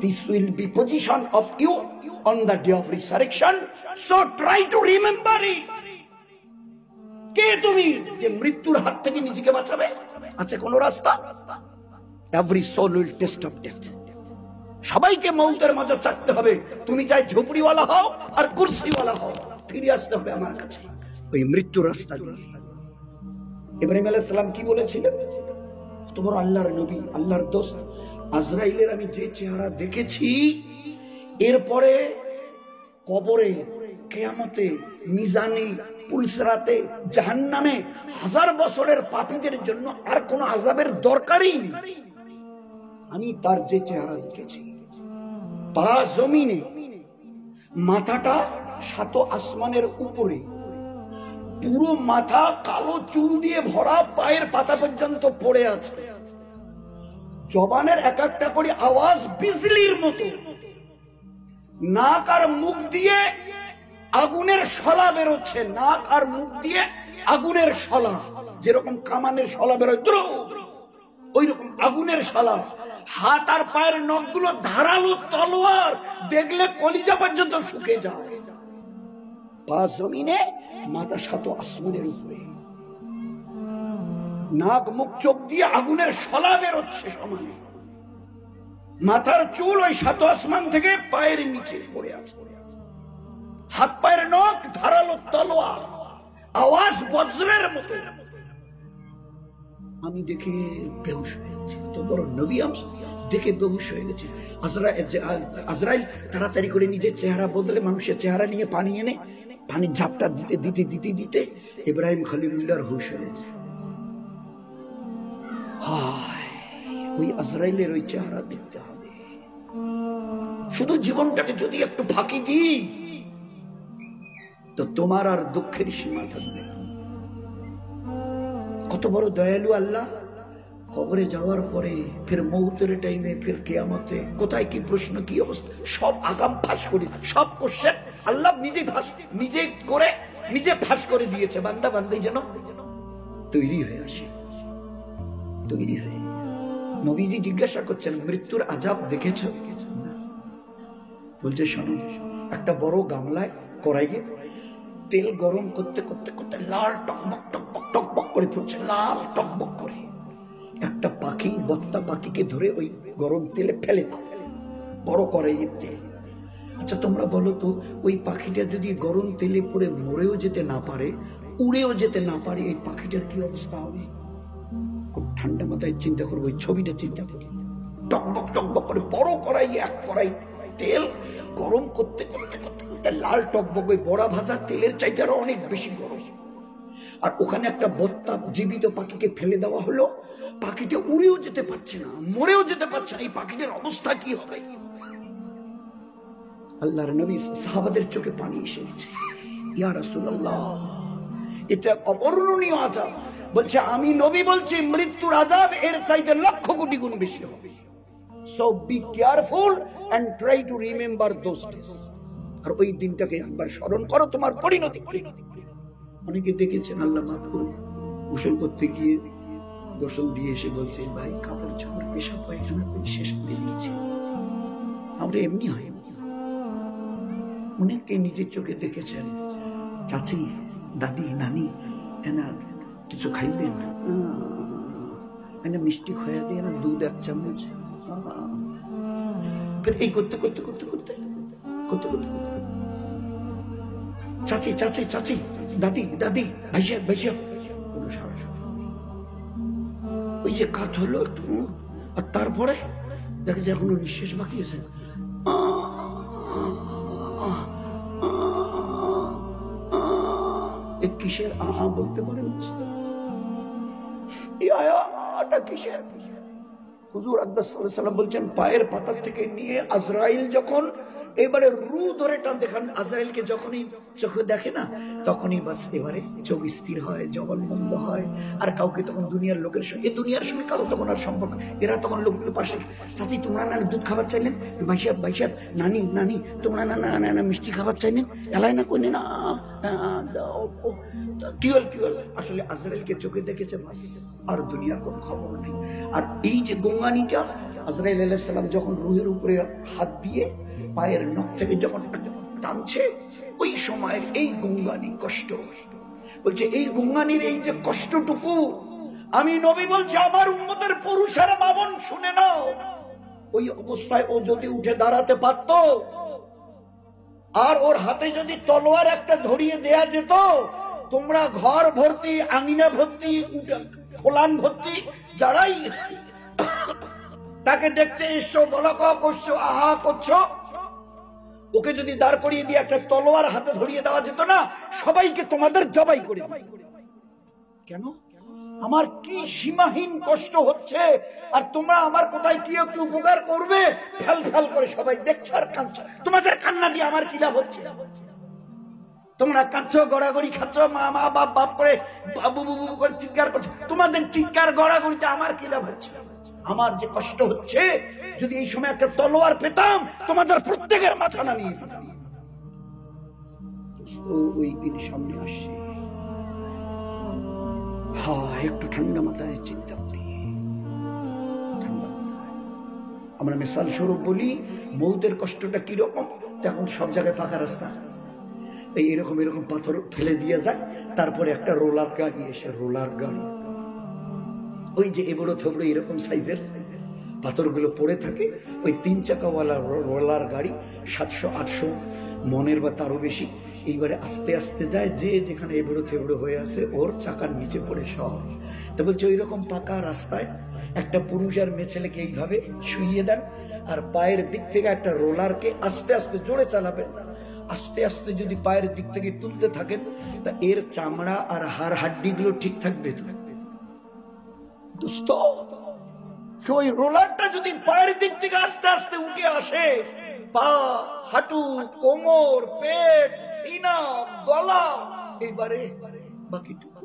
this will be position of you on the day of resurrection, so try to remember it. কে তুমি যে মৃত্যুর হাত থেকে নিজেকে বাঁচাবে? আছে কোন রাস্তা? Every soul will taste of death. সবাইকে মৌতের মজা চাকতে হবে। তুমি চাই ঝুপড়িওয়ালা হও আর কুরসিওয়ালা হও, ফিরে আসতে হবে আমার কাছে ওই মৃত্যুর রাস্তা দিয়ে। ইব্রাহিম আলাইহিস সালাম কি বলেছিলেন? তোমার আল্লাহর নবী, আল্লাহর দোস্ত, আজরাইলের আমি যে চেহারা দেখেছি, এরপরে কবরে, কিয়ামতে, মিজানে, পুলসরাতে, জাহান্নামে 1000 বছরের পাপীদের জন্য আর কোন আযাবের দরকারই নেই। আমি তার যে চেহারা দেখেছি, পা জমিনে, মাথাটা 7 আসমানের উপরে, পুরো মাথা কালো চুল দিয়ে ভরা, পায়ের পাতা পর্যন্ত পড়ে আছে, জবানের এক একটা করে আওয়াজ বিজলির মতো, নাক আর মুখ দিয়ে আগুনের শলা বেরোচ্ছে, নাক আর মুখ দিয়ে আগুনের শলা, যেরকম কামানের শলা বেরোয় ওই রকম আগুনের শলা। হাত আর পায়ের নখগুলো ধারালো তলোয়ার, দেখলে কলিজা পর্যন্ত শুকে যায়। পা জমিনে, মাথা 7 আসমানের উপরে, নাক মুখ চোখ দিয়ে আগুনের শলা বেরোচ্ছে সমানে, মাথার চুল ওই 7 আসমান থেকে পায়ের নিচে পড়ে আছে, হাত পায়ের নখ ধারালো তলোয়ার, আওয়াজ বজ্রের মতো। আমি দেখে বেহুশ হয়ে গেছি। এত বড় নবী আমি দেখে বেহুশ হয়ে গেছি। আজরাইল তাড়াতাড়ি করে নিজের চেহারা বদলে মানুষের চেহারা নিয়ে পানি এনে পানির ঝাপটা দিতে দিতে দিতে দিতে ইব্রাহিম খলিলুল্লাহর হুশ হয়েছে। ওই আজরাইলের ওই চেহারা দেখতে হবে। শুধু জীবনটাকে যদি একটু ফাঁকি দিই তো তোমার আর দুঃখের সীমা থাকবে। কত বড় দয়ালু আল্লাহ। কবরে যাওয়ার পরে ফের মৌতের টাইমে, ফের কিয়ামতে কোথায় কি প্রশ্ন, কি অবস্থা, সব আগাম ফাঁস করে, সব কোশ্চেন আল্লাহ নিজে করে নিজে ফাঁস করে দিয়েছে। বান্দা বান্দি যেন তৈরি হয়ে আসে, তৈরি হয়ে। নবীজি জিজ্ঞাসা করছেন, মৃত্যুর আযাব দেখেছ? বলছে, শোনো, একটা বড় গামলায় কড়াইয়ে তেল গরম করতে করতে করতে লাল টকবক টকবক টকবক করে ফুটছে, লাল টকবক করে। একটা পাখি, বত্তা পাখিকে ধরে ওই গরম তেলে ফেলে দাও, বড় কড়াইয়ের তেল। আচ্ছা তোমরা বলো তো, ওই পাখিটা যদি গরম তেলে পড়ে মরেও যেতে না পারে, উড়েও যেতে না পারে, এই পাখিটার কি অবস্থা হবে? খুব ঠান্ডা মাথায় চিন্তা করবো, ওই ছবিটা চিন্তা করি। টকবক টকবক করে বড় কড়াইয়ে এক কড়াই তেল গরম করতে করতে করতে করতে লাল টকবক, ওই বড়া ভাজা তেলের চাইতে আরো অনেক বেশি গরম। আর ওখানে একটা বত্তা জীবিত পাখিকে ফেলে দেওয়া হলো, পাখিটা উড়েও যেতে পারছে না, মরেও যেতে পারছে না। এই পাখিটার অবস্থা কি হবে? আল্লাহর নবী সাহাবাদের চোখে পানি এসে গেছে। ইয়া রাসূলুল্লাহ, এটা অবর্ণনীয় আযাব। বলছে, আমি নবী বলছি, মৃত্যুর আযাব এর চাইতে লক্ষ কোটি গুণ বেশি হবে। So be careful and try to remember those days. আর ওই দিনটাকে একবার স্মরণ করো, তোমার পরিণতি। অনেকে দেখেছেন, আল্লাহ মাফ করুন, গোসল করতে গিয়ে গোসল দিয়ে এসে বলছে, ভাই কাপড় চোপড় পেশাব পায়খানা করে শেষ করে দিয়েছি। আমরা এমনি হয়। অনেকে নিজের চোখে দেখেছেন, চাচি, দাদি, নানি, এনা কিছু খাইবেন, এনা মিষ্টি খোয়া দিয়ে না, দুধ 1 চামচ। এই করতে করতে করতে করতে করতে করতে চাচি চাচি চাচি, দাদি দাদি, ভাইসা ভাইসা, কোনো সারা সারা। ওই যে কাঠ হলো একটু, আর তারপরে দেখে যে এখনো নিঃশ্বাস বাকি আছে। কিসের বলতে পারেন? কিসের? হুজুর আকবার সাল্লাল্লাহু আলাইহি ওয়াসাল্লাম বলছেন, পায়ের পাতার থেকে নিয়ে আজরাইল যখন এবারে রু ধরে টান দেখান, আজরাইলকে যখনই চোখে দেখে না, তখনই বাস এবারে চোখ স্থির হয়, জবান বন্ধ হয়। আর কাউকে তখন দুনিয়ার লোকের সঙ্গে, দুনিয়ার সঙ্গে কারো তখন আর সম্পর্ক। এরা তখন লোকগুলো পাশে, চাচি তোমরা না দুধ খাবার চাইলেন, ভাইসাব ভাইসাব, নানি নানি তোমরা না না না মিষ্টি খাবার চাইলেন, এলাই না কইলেন না, টিউল টিউল। আসলে আজরাইলকে চোখে দেখেছে, বাস আর দুনিয়ার কোন খবর নেই। আর এই যে গঙ্গানিটা, আজরাইল আলাইহিস সালাম যখন রুহের উপরে হাত দিয়ে পায়ের নখ থেকে যখন টানছে, ওই সময়ের এই গঙ্গানি কষ্ট বলছে, এই গঙ্গানির এই যে কষ্টটুকু, আমি নবী বলছি আমার উম্মতের পুরুষের মামুন শুনে নাও, ওই অবস্থায় ও যদি উঠে দাঁড়াতে পারত, আর ওর হাতে যদি তলোয়ার একটা ধরিয়ে দেয়া যেত, তোমরা ঘর ভর্তি, আঙিনা ভর্তি, খোলান ভর্তি যারাই তাকে দেখতে এসছো, বলাকা করছো, আহা করছো, ওকে যদি দাঁড় করিয়ে দিয়ে একটা তলোয়ার হাতে ধরিয়ে দেওয়া যেত না, সবাইকে তোমাদের জবাই করে দিত। কেন? আমার কি সীমাহীন কষ্ট হচ্ছে, আর তোমরা আমার কোথায় কি একটু উপকার করবে, ফেল ফেল করে সবাই দেখছো আর কাঁদছো। তোমাদের কান্না দিয়ে আমার কি লাভ হচ্ছে? তোমরা কাঁদছো, গড়াগড়ি খাচ্ছ, মা মা বাপ বাপ করে বাবু বুবু করে চিৎকার করছো, তোমাদের চিৎকার গড়াগড়িতে আমার কি লাভ হচ্ছে? আমার যে কষ্ট হচ্ছে, যদি এই সময় একটা তলোয়ার পেতাম, তোমাদের প্রত্যেকের মাথা নামিয়ে দিতাম। ওই দিন সামনে আসছে, একটু ঠান্ডা মাথায় চিন্তা করি, ঠান্ডা মাথায়। আমরা মিসাল স্বরূপ বলি মৌতের কষ্টটা কিরকম, এখন সব জায়গায় পাকা রাস্তা, এই এরকম এরকম পাথর ফেলে দিয়ে যায়, তারপরে একটা রোলার গাড়ি এসে, রোলার গাড়ি, ওই যে এবড়ো থবড়ো এরকম সাইজের পাথরগুলো পড়ে থাকে, ওই 3 চাকাওয়ালা রোলার গাড়ি 700-800 মনের বা তারও বেশি, এইবারে আস্তে আস্তে যায়, যে যেখানে এবড়ো থেবড়ো হয়ে আছে ওর চাকার নিচে পড়ে সব। তো বলছে ওই রকম পাকা রাস্তায় একটা পুরুষ আর মেয়ে ছেলেকে এইভাবে শুইয়ে দেন, আর পায়ের দিক থেকে একটা রোলারকে আস্তে আস্তে জোরে চালাবেন, আস্তে আস্তে যদি পায়ের দিক থেকে তুলতে থাকেন, তা এর চামড়া আর হাড় হাড্ডিগুলো ঠিক থাকবে তো দোস্ত। ওই রোলারটা যদি পায়ের দিক থেকে আস্তে আস্তে উঠে আসে, পা, হাঁটু, কোমর, পেট, সিনা, গলা, এবারে বাকিটুকু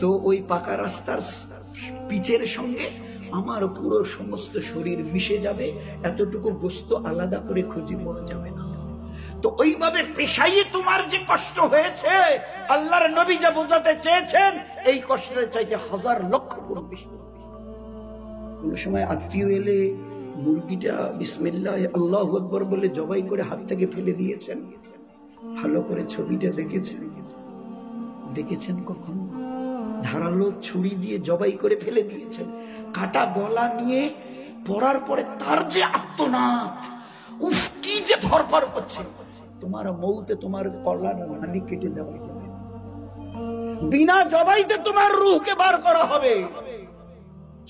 তো ওই পাকা রাস্তার পিচের সঙ্গে আমার পুরো সমস্ত শরীর মিশে যাবে, এতটুকু গোস্ত আলাদা করে খুঁজে পাওয়া যাবে না। তো ওইভাবে পেশাইয়ে তোমার যে কষ্ট হয়েছে, আল্লাহর নবী যা বোঝাতে চেয়েছেন, এই কষ্টের চাইতে 1000 লক্ষ গুণ বেশি। কোন সময় আত্মীয় এলে মুরগিটা বিসমিল্লাহ আল্লাহু আকবার বলে জবাই করে হাত থেকে ফেলে দিয়েছেন, ভালো করে ছবিটা দেখেছেন? দেখেছেন কখনো? ধারালো ছুরি দিয়ে জবাই করে ফেলে দিয়েছেন, কাটা গলা নিয়ে পড়ার পরে তার যে আত্মনাদ, উফ কি যে ধরপড় করছে। তোমার মৌতে তোমার কল্যাণ হানি কেটে দেওয়া যাবে, বিনা জবাইতে তোমার রূহকে বার করা হবে।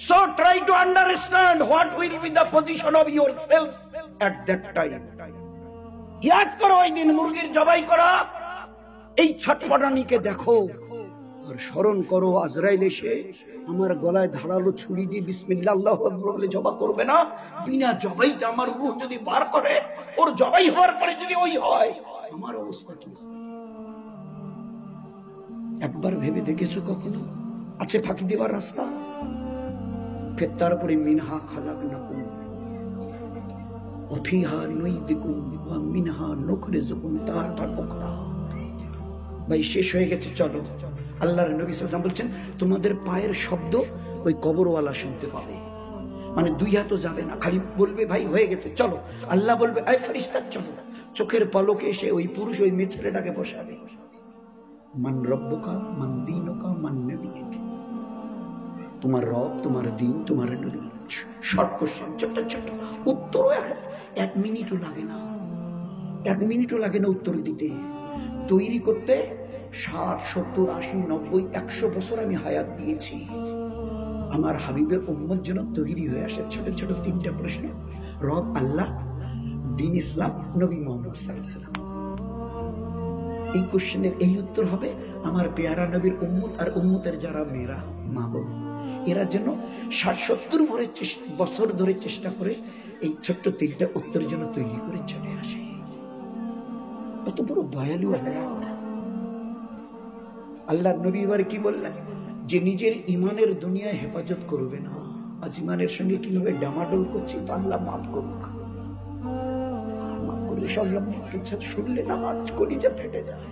So try to understand what will be the position of yourself at that time. ইয়াদ করো ওই দিন মুরগির জবাই করা, এই ছটফটানিকে দেখো, আর স্মরণ করো আজরাইল এসে আমার গলায় ধারালো ছুরি দিয়ে বিসমিল্লাহ আল্লাহু আকবার বলে জবাই করবে না, বিনা জবাইতে আমার রূহ যদি বার করে, ওর জবাই হওয়ার পরে যদি ওই হয়, আমার অবস্থা কি? একবার ভেবে দেখেছো কখনো? আছে ফাঁকি দেওয়ার রাস্তা? ফের তারপরে মিনহা খালাকনাকুম ওয়া ফিহা নুইদুকুম ওয়া মিনহা নুখরিজুকুম তারাতান উখরা। ভাই শেষ হয়ে গেছে, চলো। আল্লাহর নবী সাল্লাল্লাহু আলাইহি ওয়াসাল্লাম বলছেন, তোমাদের পায়ের শব্দ ওই কবরওয়ালা শুনতে পাবে, মানে 2 হাতও যাবে না, খালি বলবে ভাই হয়ে গেছে চলো। আল্লাহ বলবে আয় ফেরেশতা চলো, চোখের পলকে এসে ওই পুরুষ ওই মেয়ে ছেলেটাকে বসাবে। মান রব্বুকা মান দীনুকা মান নবিয়ুকা, তোমার রব, তোমার দিন, তোমার নবী। শর্ট কোশ্চেন, ছোট্ট ছোট্ট উত্তর, 1 মিনিটও লাগে না, 1 মিনিটও লাগে না উত্তর দিতে। তৈরি করতে 60, 70, 80, 90, 100 বছর আমি হায়াত দিয়েছি আমার হাবিবের উম্মত যেন তৈরি হয়ে আসে। ছোট ছোট 3টা প্রশ্ন, রব আল্লাহ, দিন ইসলাম, নবী মুহাম্মদ সাল্লাল্লাহু আলাইহি ওয়াসাল্লাম। এই কোশ্চেনের এই উত্তর হবে আমার পেয়ারা নবীর উম্মত আর উম্মতের যারা মেয়েরা মা বোন, এরা যেন 60-70 বছর ধরে চেষ্টা করে এই ছোট্ট 3টা উত্তর যেন তৈরি করে চলে আসে। কত বড় দয়ালু আল্লাহ। আল্লাহর নবী এবার কি বললেন, যে নিজের ইমানের দুনিয়ায় হেফাজত করবে না, আজ ইমানের সঙ্গে কিভাবে ডামাডোল করছি, তো আল্লাহ মাফ করুক, মাফ করলে সব শুনলে না আজ কলিজা ফেটে যায়।